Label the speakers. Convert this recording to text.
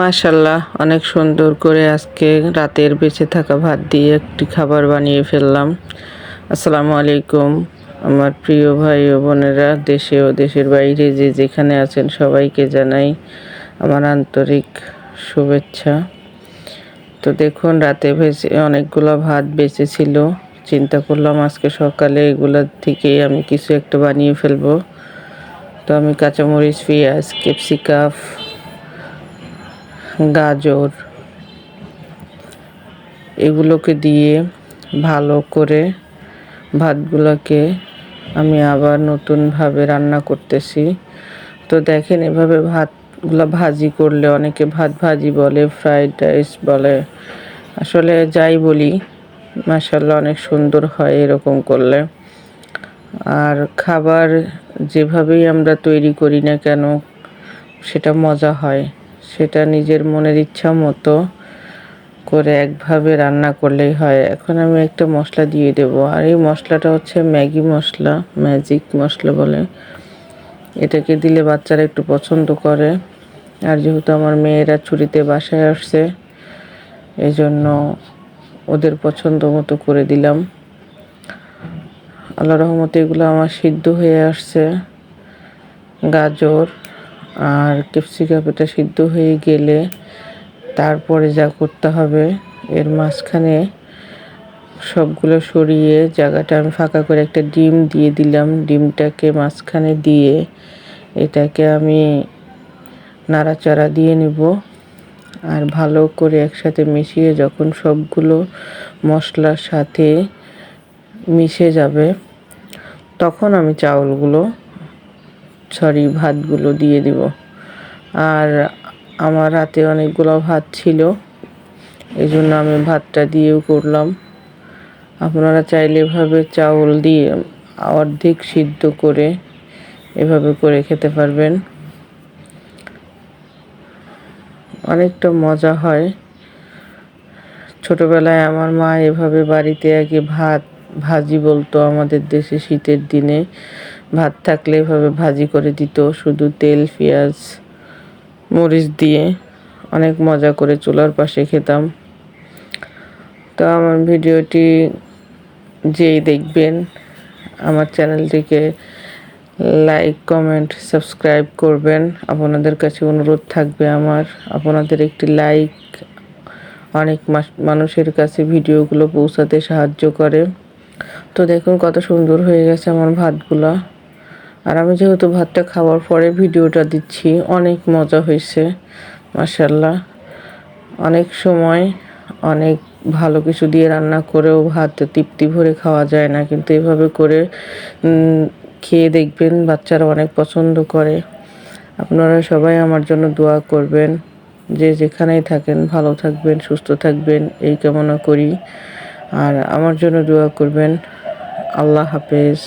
Speaker 1: মাশাল্লাহ, অনেক সুন্দর করে আজকে রাতের বেঁচে থাকা ভাত দিয়ে একটি খাবার বানিয়ে ফেললাম। আসসালামু আলাইকুম আমার প্রিয় ভাই ও বোনেরা, দেশে ও দেশের বাইরে যে যেখানে আছেন সবাইকে জানাই আমার আন্তরিক শুভেচ্ছা। তো দেখুন, রাতে ভেজে অনেকগুলো ভাত বেঁচে ছিল। চিন্তা করলাম আজকে সকালে এগুলো থেকেই আমি কিছু একটা বানিয়ে ফেলবো। তো আমি কাঁচামরিচ, পেঁয়াজ, ক্যাপসিকাম, গাজর এগুলোকে দিয়ে ভালো করে ভাতগুলোকে আমি আবার নতুনভাবে রান্না করতেছি। তো দেখেন, এভাবে ভাতগুলো ভাজি করলে, অনেকে ভাত ভাজি বলে, ফ্রাইড রাইস বলে, আসলে যাই বলি, মাশাআল্লাহ অনেক সুন্দর হয় এরকম করলে। আর খাবার যেভাবেই আমরা তৈরি করি না কেন, সেটা মজা হয়। সেটা নিজের মনের ইচ্ছা মতো করে একভাবে রান্না করলেই হয়। এখন আমি একটা মশলা দিয়ে দেব, আর এই মশলাটা হচ্ছে ম্যাগি মশলা, ম্যাজিক মশলা বলে। এটাকে দিলে বাচ্চারা একটু পছন্দ করে। আর যেহেতু আমার মেয়েরা ছুটিতে বাসায় আসছে, এই জন্য ওদের পছন্দ মতো করে দিলাম। আল্লাহর রহমতে এগুলো আমার সিদ্ধ হয়ে আসছে। গাজর আর ক্যাপসিকাম এটা সিদ্ধ হয়ে গেলে তারপরে যা করতে হবে, এর মাঝখানে সবগুলো সরিয়ে জায়গাটা আমি ফাঁকা করে একটা ডিম দিয়ে দিলাম। ডিমটাকে মাঝখানে দিয়ে এটাকে আমি নাড়াচাড়া দিয়ে নেব। আর ভালো করে একসাথে মিশিয়ে যখন সবগুলো মশলার সাথে মিশে যাবে, তখন আমি ভাতগুলো দিয়ে দিব। আর আমার হাতে অনেকগুলো ভাত ছিল, এই জন্য আমি ভাতটা দিয়েও করলাম। আপনারা চাইলে এভাবে চাউল দিয়ে অর্ধেক সিদ্ধ করে এভাবে করে খেতে পারবেন, অনেকটা মজা হয়। ছোটবেলায় আমার মা এভাবে বাড়িতে আগে ভাত ভাজি বলতো। আমাদের দেশে শীতের দিনে ভাত থাকলে এভাবে ভাজি করে দিত, শুধু তেল, পেঁয়াজ, মরিচ দিয়ে। অনেক মজা করে চুলার পাশে খেতাম। তো আমার ভিডিওটি যেই দেখবেন, আমার চ্যানেলটিকে লাইক, কমেন্ট, সাবস্ক্রাইব করবেন। আপনাদের কাছে অনুরোধ থাকবে আমার, আপনাদের একটি লাইক অনেক মানুষের কাছে ভিডিওগুলো পৌঁছাতে সাহায্য করে। তো দেখুন কত সুন্দর হয়ে গেছে আমার ভাতগুলো। আর আমি যেহেতু ভাতটা খাওয়ার পরে ভিডিওটা দিচ্ছি, অনেক মজা হয়েছে মাশাআল্লাহ। অনেক সময় অনেক ভালো কিছু দিয়ে রান্না করেও ভাত তৃপ্তি ভরে খাওয়া যায় না, কিন্তু এভাবে করে খেয়ে দেখবেন, বাচ্চারা অনেক পছন্দ করে। আপনারা সবাই আমার জন্য দোয়া করবেন। যে যেখানেই থাকেন ভালো থাকবেন, সুস্থ থাকবেন এই কামনা করি। আর আমার জন্য দোয়া করবেন। আল্লাহ হাফেজ।